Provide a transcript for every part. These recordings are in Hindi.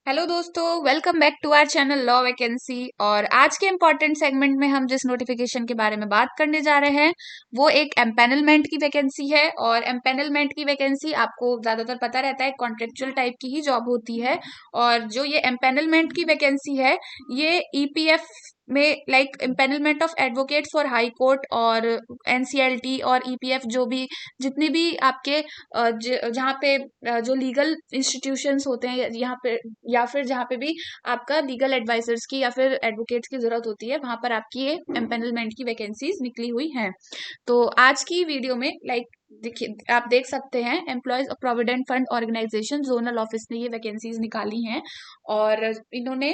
हेलो दोस्तों, welcome back to our channel law vacancy. और आज के इम्पोर्टेंट सेगमेंट में हम जिस नोटिफिकेशन के बारे में बात करने जा रहे हैं वो एक एम्पेनलमेंट की वैकेंसी है। और एम्पेनलमेंट की वैकेंसी आपको ज्यादातर पता रहता है, कॉन्ट्रेक्चुअल टाइप की ही जॉब होती है। और जो ये एम्पेनलमेंट की वैकेंसी है ये ईपीएफ में, like empanelment of advocates for high court और एनसीएलटी और ईपीएफ, जो भी जितनी भी आपके जहाँ पे जो लीगल इंस्टीट्यूशंस होते हैं यहाँ पे, या फिर जहाँ पे भी आपका लीगल एडवाइजर्स की या फिर एडवोकेट्स की जरूरत होती है, वहां पर आपकी ये एम्पेनलमेंट की वैकेंसीज निकली हुई हैं। तो आज की वीडियो में, लाइक देखिए, आप देख सकते हैं employees provident fund organisation zonal office ने ये वैकेंसीज निकाली हैं। और इन्होंने,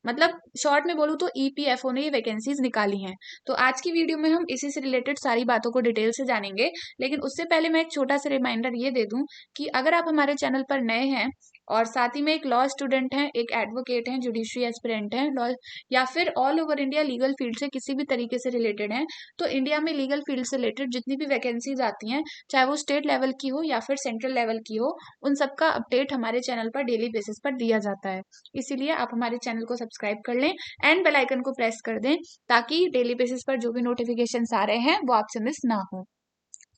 मतलब शॉर्ट में बोलूँ तो ईपीएफओ ने ये वैकेंसीज निकाली हैं। तो आज की वीडियो में हम इसी से रिलेटेड सारी बातों को डिटेल से जानेंगे। लेकिन उससे पहले मैं एक छोटा सा रिमाइंडर ये दे दूं कि अगर आप हमारे चैनल पर नए हैं और साथ ही में एक लॉ स्टूडेंट हैं, एक एडवोकेट हैं, जुडिशरी एस्पिरेंट हैं, लॉ या फिर all over India legal field से किसी भी तरीके से रिलेटेड हैं, तो इंडिया में लीगल फील्ड से रिलेटेड जितनी भी वैकेंसीज आती हैं, चाहे वो स्टेट लेवल की हो या फिर सेंट्रल लेवल की हो, उन सबका अपडेट हमारे चैनल पर डेली बेसिस पर दिया जाता है। इसीलिए आप हमारे चैनल को सब्सक्राइब कर लें एंड बेल आइकन को प्रेस कर दें, ताकि डेली बेसिस पर जो भी नोटिफिकेशंस आ रहे हैं वो आपसे मिस ना हो।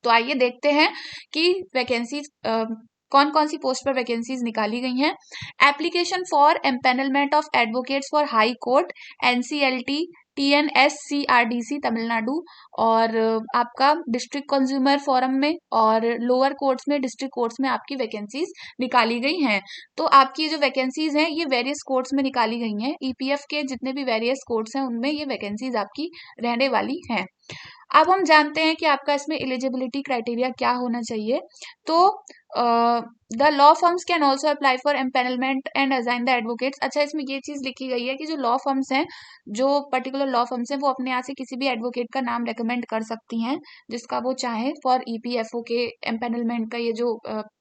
तो आइए देखते हैं कि वैकेंसीज कौन कौन सी पोस्ट पर वैकेंसीज निकाली गई हैं। Application for empanelment of advocates for high court, NCLT, TNSCRDC Tamil Nadu, और आपका डिस्ट्रिक्ट कंज्यूमर फोरम में और लोअर कोर्ट्स में, डिस्ट्रिक्ट कोर्ट्स में आपकी वैकेंसीज निकाली गई हैं। तो आपकी जो वैकेंसीज हैं ये वेरियस कोर्ट्स में निकाली गई हैं। ईपीएफ के जितने भी वेरियस कोर्ट्स हैं उनमें ये वैकेंसीज आपकी रहने वाली हैं। अब हम जानते हैं कि आपका इसमें एलिजिबिलिटी क्राइटेरिया क्या होना चाहिए। तो the law firms can also apply for empanelment and assign the advocates. अच्छा, इसमें ये चीज लिखी गई है कि जो लॉ फर्म्स हैं, जो पर्टिकुलर लॉ फर्म्स हैं, वो अपने यहाँ से किसी भी एडवोकेट का नाम रेकमेंड कर सकती हैं जिसका वो चाहे फॉर ईपीएफओ के एम्पेनलमेंट का ये जो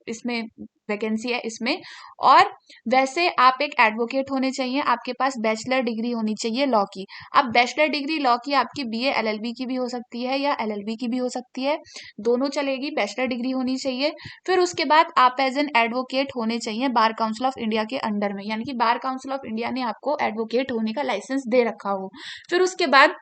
इसमें वैकेंसी है इसमें। और वैसे आप एक एडवोकेट होने चाहिए, आपके पास बैचलर डिग्री होनी चाहिए लॉ की। अब बैचलर डिग्री लॉ की आपकी बीए एलएलबी की भी हो सकती है या एलएलबी की भी हो सकती है, दोनों चलेगी, बैचलर डिग्री होनी चाहिए। फिर उसके बाद आप एज एन एडवोकेट होने चाहिए बार काउंसिल ऑफ इंडिया के अंडर में, यानी कि बार काउंसिल ऑफ इंडिया ने आपको एडवोकेट होने का लाइसेंस दे रखा हो। फिर उसके बाद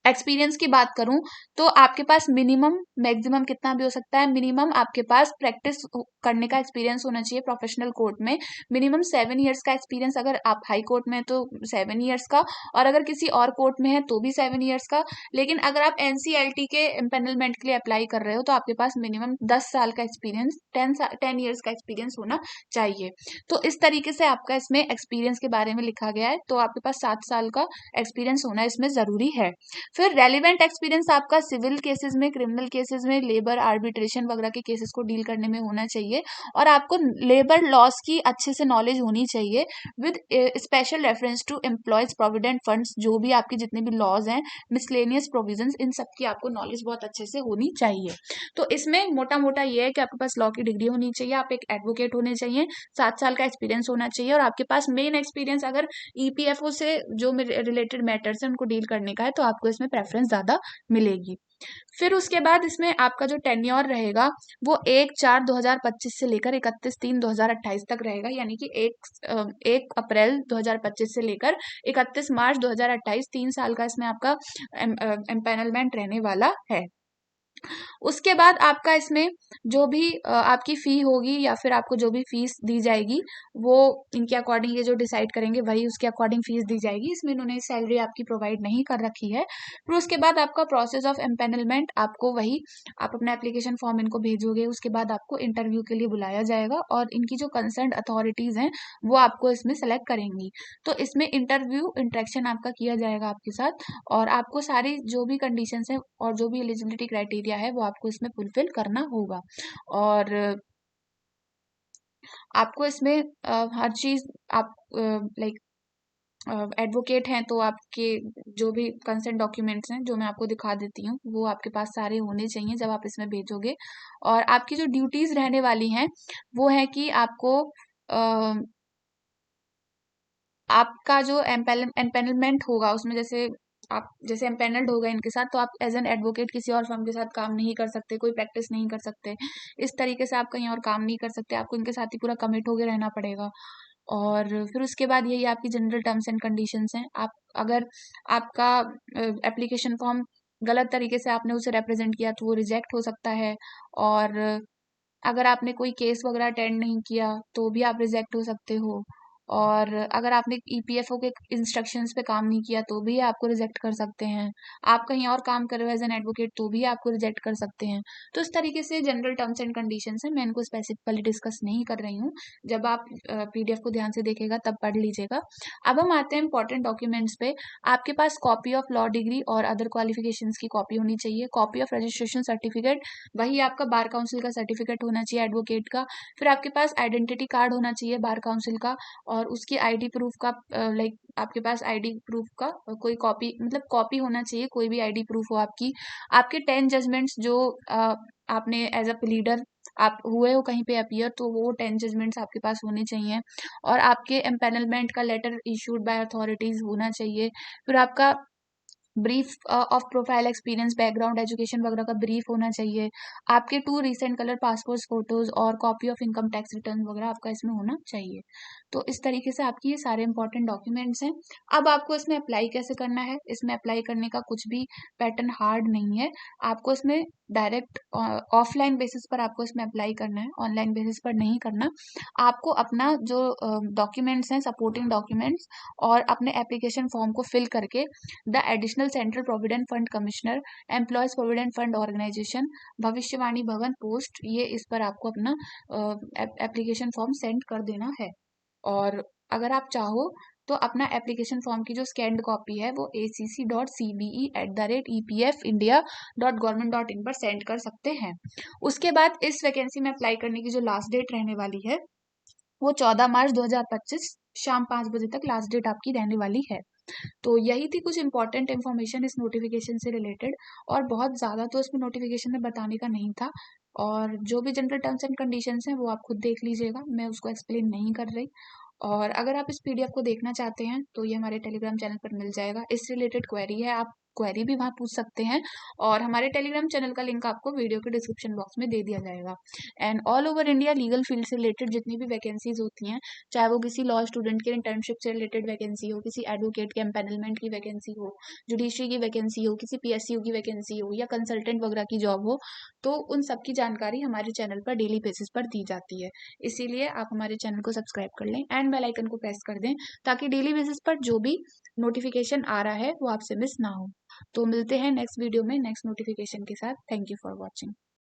एक्सपीरियंस की बात करूं तो आपके पास मिनिमम, मैक्सिमम कितना भी हो सकता है, मिनिमम आपके पास प्रैक्टिस करने का एक्सपीरियंस होना चाहिए प्रोफेशनल कोर्ट में। मिनिमम 7 ईयर्स का एक्सपीरियंस, अगर आप हाई कोर्ट में तो 7 ईयर्स का, और अगर किसी और कोर्ट में है तो भी 7 ईयर्स का। लेकिन अगर आप एनसीएलटी के एम्पेनलमेंट के लिए अप्लाई कर रहे हो तो आपके पास मिनिमम 10 साल का एक्सपीरियंस, 10 ईयर्स का एक्सपीरियंस होना चाहिए। तो इस तरीके से आपका इसमें एक्सपीरियंस के बारे में लिखा गया है। तो आपके पास 7 साल का एक्सपीरियंस होना इसमें जरूरी है। फिर रेलिवेंट एक्सपीरियंस आपका सिविल केसेस में, क्रिमिनल केसेस में, लेबर आर्बिट्रेशन वगैरह के केसेस को डील करने में होना चाहिए। और आपको लेबर लॉस की अच्छे से नॉलेज होनी चाहिए with special reference to employees provident funds. जो भी आपके जितने भी लॉज हैं, मिसलेनियस प्रोविजंस, इन सब की आपको नॉलेज बहुत अच्छे से होनी चाहिए। तो इसमें मोटा मोटा ये है कि आपके पास लॉ की डिग्री होनी चाहिए, आप एक एडवोकेट होने चाहिए, 7 साल का एक्सपीरियंस होना चाहिए, और आपके पास मेन एक्सपीरियंस अगर ईपीएफओ से जो रिलेटेड मैटर्स हैं उनको डील करने का है तो आपको इसमें प्रेफरेंस ज्यादा मिलेगी। फिर उसके बाद इसमें आपका जो टेन्योर रहेगा वो 1/4/2025 से लेकर 31/3/2028 तक रहेगा, यानी कि 1 अप्रैल 2025 से लेकर 31 मार्च 2028, 3 साल का इसमें आपका एम्पेनलमेंट रहने वाला है। उसके बाद आपका इसमें जो भी आपकी फी होगी या फिर आपको जो भी फीस दी जाएगी वो इनके अकॉर्डिंग, ये जो डिसाइड करेंगे वही उसके अकॉर्डिंग फीस दी जाएगी। इसमें इन्होंने सैलरी आपकी प्रोवाइड नहीं कर रखी है। फिर उसके बाद आपका प्रोसेस ऑफ एम्पेनलमेंट, आपको वही, आप अपना एप्लीकेशन फॉर्म इनको भेजोगे, उसके बाद आपको इंटरव्यू के लिए बुलाया जाएगा और इनकी जो कंसर्न अथॉरिटीज हैं वो आपको इसमें सेलेक्ट करेंगी। तो इसमें इंटरव्यू इंटरेक्शन आपका किया जाएगा आपके साथ, और आपको सारी जो भी कंडीशंस हैं और जो भी एलिजिबिलिटी क्राइटेरिया है वो आपको इसमें फुलफिल करना होगा। और आपको इसमें हर चीज, आप लाइक एडवोकेट हैं तो आपके जो भी कंसेंट डॉक्यूमेंट्स हैं जो मैं आपको दिखा देती हूँ वो आपके पास सारे होने चाहिए जब आप इसमें भेजोगे। और आपकी जो ड्यूटीज रहने वाली हैं वो है कि आपको आपका जो एम्पेनलमेंट होगा उसमें, जैसे आप जैसे एम्पेनल्ड हो गए इनके साथ, तो आप एज एन एडवोकेट किसी और फर्म के साथ काम नहीं कर सकते, कोई प्रैक्टिस नहीं कर सकते, इस तरीके से आप कहीं और काम नहीं कर सकते, आपको इनके साथ ही पूरा कमिट होके रहना पड़ेगा। और फिर उसके बाद यही आपकी जनरल टर्म्स एंड कंडीशंस हैं। आप अगर आपका एप्लीकेशन फॉर्म गलत तरीके से आपने उसे रिप्रेजेंट किया तो वो रिजेक्ट हो सकता है। और अगर आपने कोई केस वगैरह अटेंड नहीं किया तो भी आप रिजेक्ट हो सकते हो। और अगर आपने ईपीएफओ के इंस्ट्रक्शंस पे काम नहीं किया तो भी आपको रिजेक्ट कर सकते हैं। आप कहीं और काम कर रहे हो एज एन एडवोकेट तो भी आपको रिजेक्ट कर सकते हैं। तो इस तरीके से जनरल टर्म्स एंड कंडीशंस है, मैं इनको स्पेसिफिकली डिस्कस नहीं कर रही हूँ। जब आप पीडीएफ को ध्यान से देखेगा तब पढ़ लीजिएगा। अब हम आते हैं इंपॉर्टेंट डॉक्यूमेंट्स पे। आपके पास कॉपी ऑफ लॉ डिग्री और अदर क्वालिफिकेशंस की कॉपी होनी चाहिए, कॉपी ऑफ रजिस्ट्रेशन सर्टिफिकेट, वही आपका बार काउंसिल का सर्टिफिकेट होना चाहिए एडवोकेट का। फिर आपके पास आइडेंटिटी कार्ड होना चाहिए बार काउंसिल का, और उसकी आईडी प्रूफ का, लाइक आपके पास आईडी प्रूफ का कोई कॉपी, मतलब कॉपी होना चाहिए, कोई भी आईडी प्रूफ हो आपकी। आपके 10 जजमेंट्स जो आपने एज अ प्लीडर आप हुए हो कहीं पे अपीयर, तो वो 10 जजमेंट्स आपके पास होने चाहिए। और आपके एम्पेनलमेंट का लेटर इशूड बाय अथॉरिटीज होना चाहिए। फिर आपका brief of profile experience, background, education वगैरह का ब्रीफ होना चाहिए। आपके 2 रिसेंट कलर पासपोर्ट फोटोज और copy of income tax return वगैरह आपका इसमें होना चाहिए। तो इस तरीके से आपकी ये सारे इंपॉर्टेंट डॉक्यूमेंट्स हैं। अब आपको इसमें अप्लाई कैसे करना है, इसमें अप्लाई करने का कुछ भी पैटर्न हार्ड नहीं है। आपको इसमें डायरेक्ट ऑफलाइन बेसिस पर आपको इसमें अप्लाई करना है, ऑनलाइन बेसिस पर नहीं करना। आपको अपना जो डॉक्यूमेंट्स हैं, सपोर्टिंग डॉक्यूमेंट्स, और अपने एप्लीकेशन फॉर्म को फिल करके the additional central provident fund commissioner, employees provident fund organisation, भविष्यवाणी भवन पोस्ट, ये इस पर आपको अपना एप्लीकेशन फॉर्म सेंड कर देना है। और अगर आप चाहो तो अपना एप्लीकेशन फॉर्म की जो स्कैन्ड कॉपी है वो acc.cbe@epfindia.government.in पर सेंड कर सकते हैं। उसके बाद इस वैकेंसी में अप्लाई करने की जो लास्ट डेट रहने वाली है वो 14 मार्च 2025 शाम 5 बजे तक लास्ट डेट आपकी रहने वाली है। तो यही थी कुछ इंपॉर्टेंट इन्फॉर्मेशन इस नोटिफिकेशन से रिलेटेड, और बहुत ज़्यादा तो इसमें नोटिफिकेशन में बताने का नहीं था। और जो भी जनरल टर्म्स एंड कंडीशंस हैं वो आप खुद देख लीजिएगा, मैं उसको एक्सप्लेन नहीं कर रही। और अगर आप इस पीडीएफ को देखना चाहते हैं तो ये हमारे टेलीग्राम चैनल पर मिल जाएगा। इस रिलेटेड क्वेरी है, आप क्वेरी भी वहाँ पूछ सकते हैं, और हमारे टेलीग्राम चैनल का लिंक आपको वीडियो के डिस्क्रिप्शन बॉक्स में दे दिया जाएगा। And all over India legal field से रिलेटेड जितनी भी वैकेंसीज होती हैं, चाहे वो किसी लॉ स्टूडेंट के इंटर्नशिप से रिलेटेड वैकेंसी हो, किसी एडवोकेट के एम्पेनलमेंट की वैकेंसी हो, जुडिशरी की वैकेंसी हो, किसी पीएसयू की वैकेंसी हो, या कंसल्टेंट वगैरह की जॉब हो, तो उन सब की जानकारी हमारे चैनल पर डेली बेसिस पर दी जाती है। इसीलिए आप हमारे चैनल को सब्सक्राइब कर लें एंड बेल आइकन को प्रेस कर दें, ताकि डेली बेसिस पर जो भी नोटिफिकेशन आ रहा है वो आपसे मिस ना हो। तो मिलते हैं नेक्स्ट वीडियो में नेक्स्ट नोटिफिकेशन के साथ। Thank you for watching.